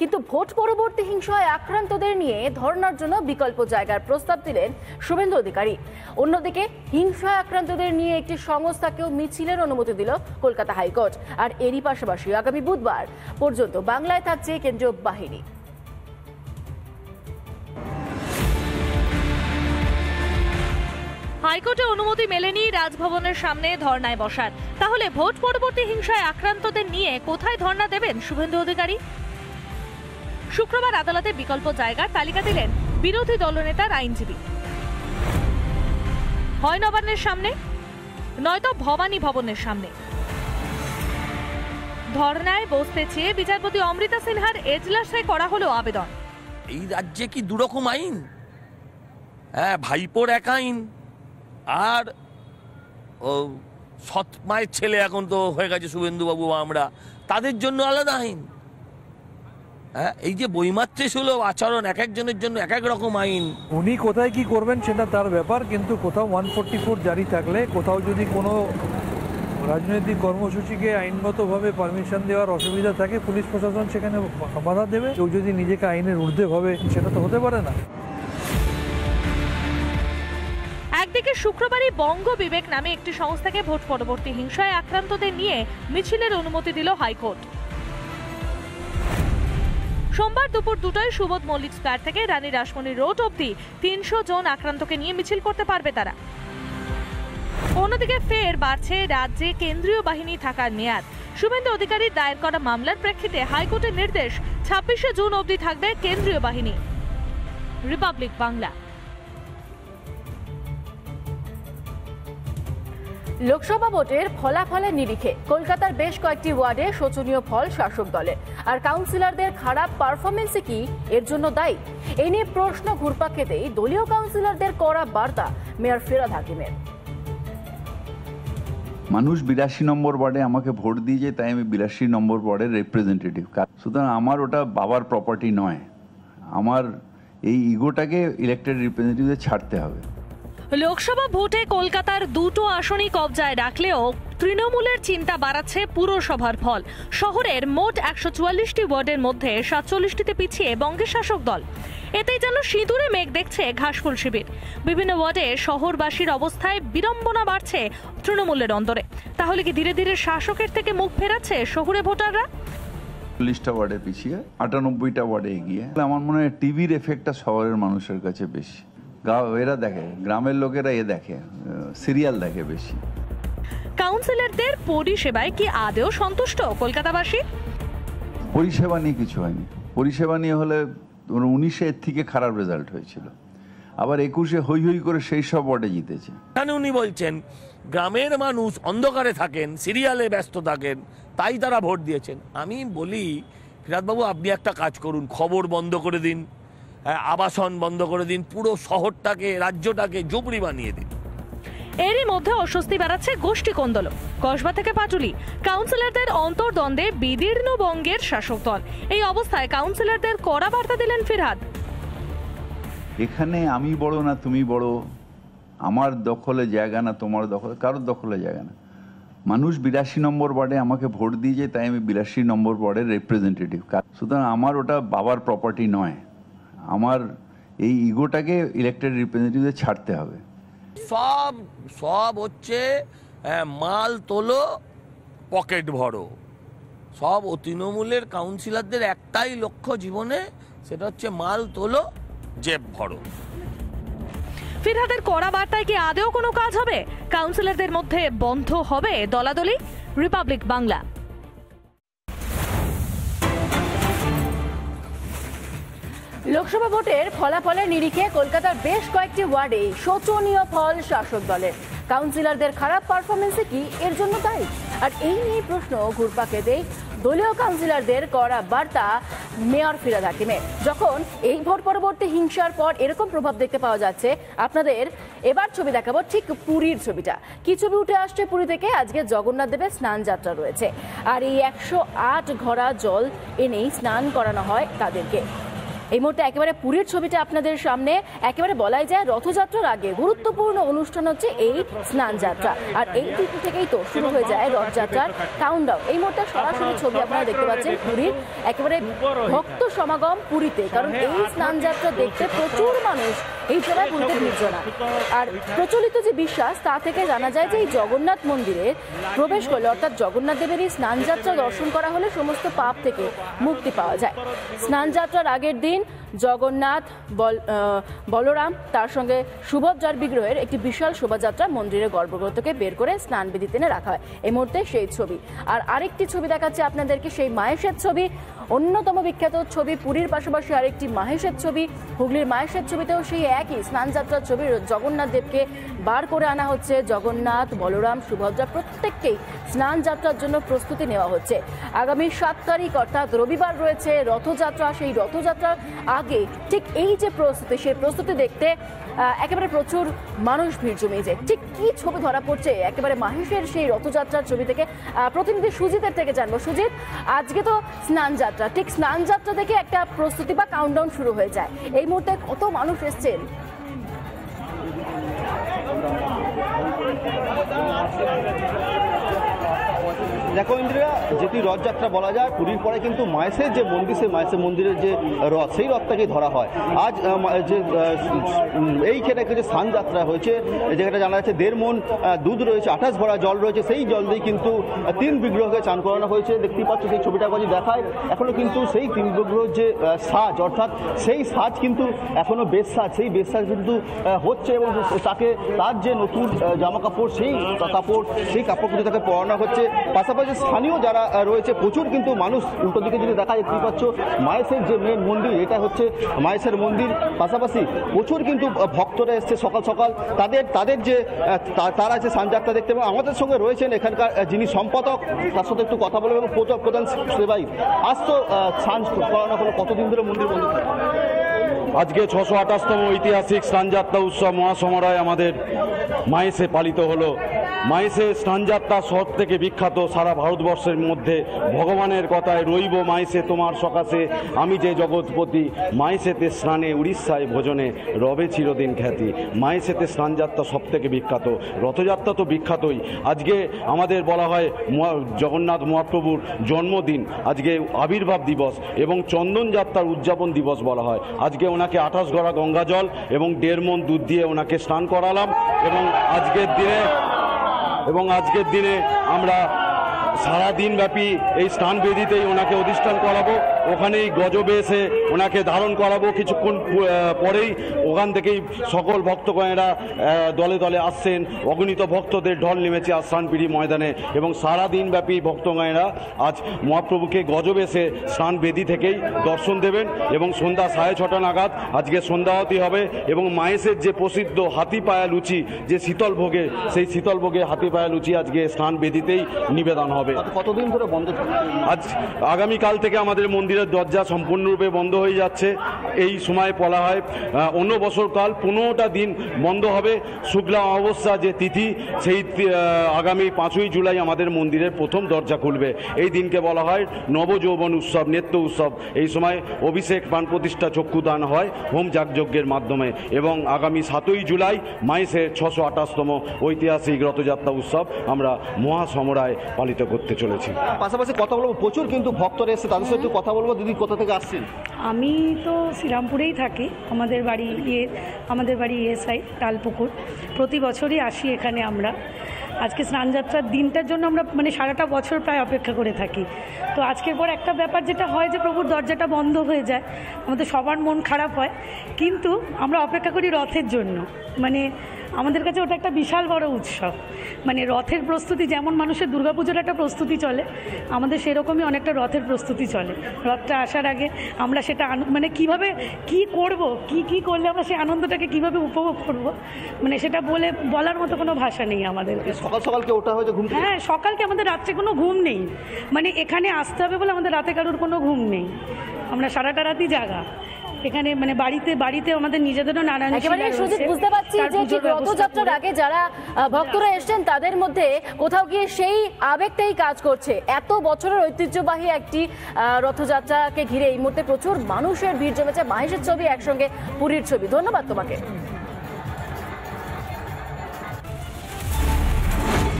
কিন্তু ভোট পরবর্তী হিংসায় আক্রান্তদের নিয়ে ধর্নার জন্য বিকল্প জায়গার প্রস্তাব দিলেন শুভেন্দু অধিকারী। অন্যদিকে হিংসায় আক্রান্তদের নিয়ে একটি সংস্থাকেও মিছিলের অনুমতি দিল কলকাতা হাইকোর্ট। আর এরই পাশাপাশি আগামী বুধবার পর্যন্ত বাংলায় থাকছে কেন্দ্রীয় বাহিনী। হাইকোর্টে অনুমতি মেলেনি রাজভবনের সামনে ধর্নায় বসার। তাহলে ভোট পরবর্তী হিংসায় আক্রান্তদের নিয়ে কোথায় ধর্না দেবেন শুভেন্দু অধিকারী? শুক্রবার আদালতে বিকল্প জায়গার তালিকা দিলেন বিরোধী দলনেতার আইনজীবী। হয় নবান্নের সামনে, নয়তো ভবানী ভবনের সামনে। ধর্নায় বসতে চেয়ে বিচারপতি অমৃতা সিনহার এজলাসে করা হলো আবেদন। এই রাজ্যে কি দুরকম আইন? হ্যাঁ, ভাইপোর এক আইন, আর ও সৎ মায়ের ছেলে এখন তো হয়ে গেছে শুভেন্দুবাবু, আমরা তাদের জন্য আলাদা আইন। হ্যাঁ, এই যে বৈমাত্র্য সুলভ আচরণ, এক একজনের জন্য এক এক রকম আইন। উনি কোথায় কি করবেন সেটা তার ব্যাপার, কিন্তু কোথাও 144 জারি থাকলে, কোথাও যদি কোনো রাজনৈতিক কর্মসূচিকে আইনগতভাবে পারমিশন দেওয়ার অসুবিধা থাকে, পুলিশ প্রশাসন সেখানে বাধা দেবে। কেউ যদি নিজেকে আইনের ঊর্ধ্বে ভাবে, সেটা তো হতে পারে না। একদিকে শুক্রবারই বঙ্গ বিবেক নামে একটি সংস্থাকে ভোট পরবর্তী হিংসায় আক্রান্তদের নিয়ে মিছিলের অনুমতি দিল হাইকোর্ট। সোমবার দুপুর 2টায় সুবোধ মল্লিক স্কয়ার থেকে রানী রাসমণি রোড অবধি 300 জন আক্রান্তকে নিয়ে মিছিল করতে পারবে তারা। অন্যদিকে ফের বাড়ছে রাজ্যে কেন্দ্রীয় বাহিনী থাকার মেয়াদ। শুভেন্দু অধিকারীর দায়ের করা মামলার প্রেক্ষিতে হাইকোর্টের নির্দেশ, 26শে জুন অবধি থাকবে কেন্দ্রীয় বাহিনী। রিপাবলিক বাংলা। লোকসভা ভোটের ফলাফলের নিরিখে কলকাতার বেশ কয়েকটি ওয়ার্ডে শোচনীয় ফল শাসক দলের। আর কাউন্সিলরদের খারাপ পারফরমেন্সে কি এর জন্য দায়ী? এ নিয়ে প্রশ্ন ঘুরপাক খেতেই দলীয় কাউন্সিলরদের করা বার্তা মেয়র ফিরহাদ হাকিমের। মানুষ 82 নম্বর ওয়ার্ডে আমাকে ভোট দিয়েছে, তাই আমি 82 নম্বর ওয়ার্ডের রিপ্রেজেন্টেটিভ। সুতরাং আমার ওটা বাবার প্রপার্টি নয়। আমার এই ইগোটাকে ইলেক্টেড রিপ্রেজেন্টেটিভদের ছাড়তে হবে। লোকসভা ভোটে কলকাতার দুটো আসনই কবজায় রাখলেও তৃণমূলের চিন্তা বাড়াচ্ছে পুরসভার ফল। শহরের মোট 144টি ওয়ার্ডের মধ্যে 47টিতে পিছিয়ে বঙ্গের শাসক দল। এতেই যেন সিঁদুরে মেঘ দেখছে ঘাসফুল শিবির। বিভিন্ন ওয়ার্ডে শহরবাসীর অবস্থায় বিড়ম্বনা বাড়ছে তৃণমূলের অন্তরে। তাহলে কি ধীরে ধীরে শাসকের থেকে মুখ ফেরাচ্ছে শহুরে ভোটাররা? 40টা ওয়ার্ডে পিছিয়ে 98টা ওয়ার্ডে এগিয়ে। আমার মনে হয় টিভির এফেক্টটা শহরের মানুষের কাছে বেশি। এরা দেখে, গ্রামের লোকেরা দেখে, সিরিয়াল দেখে বেশি। কাউন্সিলরদের পরিষেবায় কি আদৌ সন্তুষ্ট কলকাতাবাসী? পরিষেবা নিয়ে কিছু হয়নি। পরিষেবা নিয়ে হলে 19-এ এর থেকে খারাপ রেজাল্ট হয়েছিল, আবার 21-এ হই হই করে সেই সব ওয়ার্ডে জিতেছে। উনি বলছেন গ্রামের মানুষ অন্ধকারে থাকেন, সিরিয়ালে ব্যস্ত থাকেন, তাই তারা ভোট দিয়েছেন। আমি বলি ফিরহাদবাবু, আপনি একটা কাজ করুন, খবর বন্ধ করে দিন, আবাসন বন্ধ করে দিন, পুরো শহরটাকে, রাজ্যটাকে ঝুপড়ি বানিয়ে দিন। এরই মধ্যে অস্বস্তি বাড়াচ্ছে গোষ্ঠী কোন্দল। কসবা থেকে পাটুলি, কাউন্সিলরদের অন্তর্দ্বন্দ্বে বিদীর্ণ বঙ্গের শাসক দল। এই অবস্থায় কাউন্সিলরদের কড়া বার্তা দিলেন ফিরহাদ। এখানে আমি বড় না তুমি বড়, আমার দখলে জায়গা না তোমার দখলে, কারোর দখলে জায়গা না। মানুষ 82 নম্বর ওয়ার্ডে আমাকে ভোট দিয়েছে, তাই আমি 82 নম্বর ওয়ার্ডের রিপ্রেজেন্টেটিভ। সুতরাং আমার ওটা বাবার প্রপার্টি নয়। আমার এই ইগোটাকে ইলেক্টেড রিপ্রেজেন্টেটিভদের ছাড়তে হবে। সব হচ্ছে মাল তোলো, পকেট ভরো। সব তৃণমূলের কাউন্সিলরদের একটাই লক্ষ্য জীবনে, সেটা হচ্ছে মাল তোলো, জেব ভরো। ফিরহাদের কড়া বার্তায় কি আদৌ কোনো কাজ হবে? কাউন্সিলরদের মধ্যে বন্ধ হবে দলাদলি? রিপাবলিক বাংলা। লোকসভা ভোটের ফলাফলের নিরিখে কলকাতার বেশ কয়েকটি ওয়ার্ডে শোচনীয় ফল শাসক দলের। কাউন্সিলরদের খারাপ পারফরমেন্সে কি এর জন্য দায়ী? আর এই নিয়ে প্রশ্ন ঘুরপাক খেতেই দলীয় কাউন্সিলরদের করা বার্তা মেয়র ফিরহাদ হাকিমের। যখন এই ভোট পরবর্তী হিংসার পর এরকম প্রভাব দেখতে পাওয়া যাচ্ছে, আপনাদের এবার ছবি দেখাবো, ঠিক পুরীর ছবিটা। কি ছবি উঠে আসছে পুরী থেকে? আজকে জগন্নাথ দেবের স্নান যাত্রা রয়েছে, আর এই 108 ঘড়া জল এনেই স্নান করানো হয় তাদেরকে। এই মুহূর্তে একেবারে পুরীর ছবিটা আপনাদের সামনে। একেবারে বলাই যায় রথযাত্রার আগে গুরুত্বপূর্ণ অনুষ্ঠান হচ্ছে এই স্নান যাত্রা, আর এই দিক থেকেই তো শুরু হয়ে যায় রথযাত্রার কাউন্টডাউন। এই মুহূর্তে সরাসরি ছবি আপনারা দেখতে পাচ্ছেন পুরীর, একেবারে ভক্ত সমাগম পুরীতে, কারণ এই স্নান যাত্রা দেখতে প্রচুর মানুষ এই সময় পুরীতে ভিড় জমায়। আর প্রচলিত যে বিশ্বাস তা থেকে জানা যায় যে এই জগন্নাথ মন্দিরে প্রবেশ করলে, অর্থাৎ জগন্নাথ দেবের এই স্নান যাত্রা দর্শন করা হলে সমস্ত পাপ থেকে মুক্তি পাওয়া যায়। স্নান যাত্রার আগের দিন জগন্নাথ, বলরাম তার সঙ্গে সুভদ্রার বিগ্রহের একটি বিশাল শোভাযাত্রা মন্দিরের গর্ভগৃহ থেকে বের করে স্নান বেদিতে রাখা হয়। এই মুহূর্তে সেই ছবি, আর আরেকটি ছবি দেখাচ্ছে আপনাদেরকে, সেই মাহেশের ছবি, অন্যতম বিখ্যাত ছবি। পুরীর পাশাপাশি আরেকটি মাহেশের ছবি, হুগলির মাহেশের ছবিতেও সেই একই স্নান যাত্রার ছবি। জগন্নাথ দেবকে বার করে আনা হচ্ছে, জগন্নাথ, বলরাম, সুভদ্রা প্রত্যেককেই স্নান যাত্রার জন্য প্রস্তুতি নেওয়া হচ্ছে। আগামী 7 তারিখ অর্থাৎ রবিবার রয়েছে রথযাত্রা। সেই রথযাত্রার আগে ঠিক এই যে প্রস্তুতি, সেই প্রস্তুতি দেখতে একেবারে প্রচুর মানুষ ভিড় জমিয়েছে। ঠিক কি ছবি ধরা পড়ছে একেবারে মাহেশের সেই রথযাত্রার ছবি থেকে প্রতিনিধি সুজিতের থেকে জানবো। সুজিত, আজকে তো স্নান যাত্রা, ঠিক স্নান যাত্রা থেকে একটা প্রস্তুতি বা কাউন্টডাউন শুরু হয়ে যায়, এই মুহূর্তে কত মানুষ এসছেন? দেখো ইন্দ্রিয়া, যেটি রথযাত্রা বলা যায়, পুরীর পরে কিন্তু মাহেশের যে মন্দির, সেই মাহেশের মন্দিরের যে রথ, সেই রথটাকেই ধরা হয়। আজ যে এইখানে যে স্নান যাত্রা হয়েছে, যেখানে জানা যাচ্ছে 1.5 মণ দুধ রয়েছে, 28 ভরা জল রয়েছে, সেই জল দিয়ে কিন্তু 3 বিগ্রহকে চান করানো হয়েছে। দেখতেই পাচ্ছ সেই ছবিটা যদি দেখায়, এখনো কিন্তু সেই 3 বিগ্রহের যে সাজ, অর্থাৎ সেই সাজ কিন্তু এখনো বেশ সাজ, সেই বেশ সাজ কিন্তু হচ্ছে, এবং তাকে তার যে নতুন জামা কাপড়, সেই কাপড় কিন্তু তাকে পরানো হচ্ছে। পাশাপাশি স্থানীয় যারা রয়েছে প্রচুর কিন্তু মানুষ, উল্টো দিকে যদি দেখা দেখতে পাচ্ছ মাহেশের যে মেন মন্দির, এটা হচ্ছে মাহেশের মন্দির। পাশাপাশি প্রচুর কিন্তু ভক্তরা এসছে সকাল সকাল, তাদের যে তারা যে স্নানযাত্রা দেখতে পাবেন। আমাদের সঙ্গে রয়েছেন এখানকার যিনি সম্পাদক, তার সাথে একটু কথা বলবো, এবং প্রধান সেবাই। আজ তো স্নান করানো হলো, কতদিন ধরে মন্দির বন্ধ? আজকে 628তম ঐতিহাসিক স্নানযাত্রা উৎসব মহাসমরায় আমাদের মাহেশে পালিত হলো। মাহেশের স্নানযাত্রা সব থেকে বিখ্যাত সারা ভারতবর্ষের মধ্যে। ভগবানের কথায় রইব মাহেশে তোমার সকাশে, আমি যে জগৎপতি, মাহেশেতে স্নানে উড়িষ্যায় ভোজনে, রবে চিরদিন খ্যাতি। মাহেশেতে স্নানযাত্রা সব থেকে বিখ্যাত। রথযাত্রা তো বিখ্যাতই। আজকে আমাদের বলা হয় জগন্নাথ মহাপ্রভুর জন্মদিন, আজকে আবির্ভাব দিবস এবং চন্দন যাত্রার উদযাপন দিবস বলা হয়। আজকে ওনাকে 28 গড়া গঙ্গা জল এবং 1.5 মণ দুধ দিয়ে ওনাকে স্নান করালাম, এবং আজকের দিনে আমরা সারা দিন ব্যাপী এই স্নান বেদিতেই ওনাকে অধিষ্ঠান করাবো। ওখানেই গজবেশে ওনাকে ধারণ করাবো। কিছুক্ষণ পরেই ওখান থেকেই সকল ভক্তগণেরা দলে দলে আসছেন। অগণিত ভক্তদের ঢল নেমেছে আজ স্নানপিড়ি ময়দানে, এবং সারা দিন ব্যাপী ভক্তগণেরা আজ মহাপ্রভুকে গজবেশে স্নান বেদি থেকেই দর্শন দেবেন, এবং সন্ধ্যা 6:30 নাগাদ আজকে সন্ধ্যাআরতি হবে। এবং মাহেশের যে প্রসিদ্ধ হাতি পায়া লুচি, যে শীতল ভোগে, সেই শীতল ভোগে হাতি পায়া লুচি আজকে স্নান বেদিতেই নিবেদন হবে। কতদিন ধরে বন্ধ? আজ আগামীকাল থেকে আমাদের মন্দিরের দরজা সম্পূর্ণরূপে বন্ধ হয়ে যাচ্ছে। এই সময় বলা হয় অন্য বছরকাল 15টা দিন বন্ধ হবে। শুক্লা অমাবস্যা যে তিথি, সেই আগামী 5ই জুলাই আমাদের মন্দিরের প্রথম দরজা খুলবে। এই দিনকে বলা হয় নবযৌবন উৎসব, নেত্য উৎসব। এই সময় অভিষেক, প্রাণ প্রতিষ্ঠা, চক্ষুদান হয় হোম যাগযজ্ঞের মাধ্যমে। এবং আগামী 7ই জুলাই মাহেশের 628তম ঐতিহাসিক রথযাত্রা উৎসব আমরা মহাসমরায় পালিত করতে চলেছি। পাশাপাশি কথা বলবো, প্রচুর কিন্তু ভক্তরা এসে, তাদের সাথে কথা বলবো। দিদি, কোথা থেকে আসছেন? আমি তো শ্রীরামপুরেই থাকি, আমাদের বাড়ি ESI তালপুকুর। প্রতি বছরই আসি এখানে আমরা। আজকে স্নানযাত্রার দিনটার জন্য আমরা সারাটা বছর প্রায় অপেক্ষা করে থাকি। তো আজকের পর একটা ব্যাপার যেটা হয় যে প্রভুর দরজাটা বন্ধ হয়ে যায়, আমাদের সবার মন খারাপ হয়, কিন্তু আমরা অপেক্ষা করি রথের জন্য। আমাদের কাছে ওটা একটা বিশাল বড় উৎসব। রথের প্রস্তুতি যেমন মানুষের দুর্গাপুজোর একটা প্রস্তুতি চলে, আমাদের সেরকমই অনেকটা রথের প্রস্তুতি চলে। রথটা আসার আগে আমরা সেটা কীভাবে কী করব, কী করলে আমরা সেই আনন্দটাকে কীভাবে উপভোগ করব, সেটা বলার মতো কোনো ভাষা নেই আমাদের। সকাল সকালকে ওটা হয়তো ঘুম? হ্যাঁ, সকালকে আমাদের রাত্রে কোনো ঘুম নেই। এখানে আসতে হবে বলে আমাদের রাতে কারোর কোনো ঘুম নেই। আমরা সারাটা রাতই জাগা। এখানে মানে বাড়িতে আমাদের নিজেদেরও নানান একেবারে সুজিত, বুঝতে পারছি যে ঠিক রথযাত্রার আগে যারা ভক্তরা এসছেন তাদের মধ্যে কোথাও গিয়ে সেই আবেগটাই কাজ করছে। এত বছরের ঐতিহ্যবাহী একটি রথযাত্রাকে ঘিরে এই মুহূর্তে প্রচুর মানুষের ভিড় জমেছে। মাহেশের ছবি একসঙ্গে পুরীর ছবি। ধন্যবাদ তোমাকে।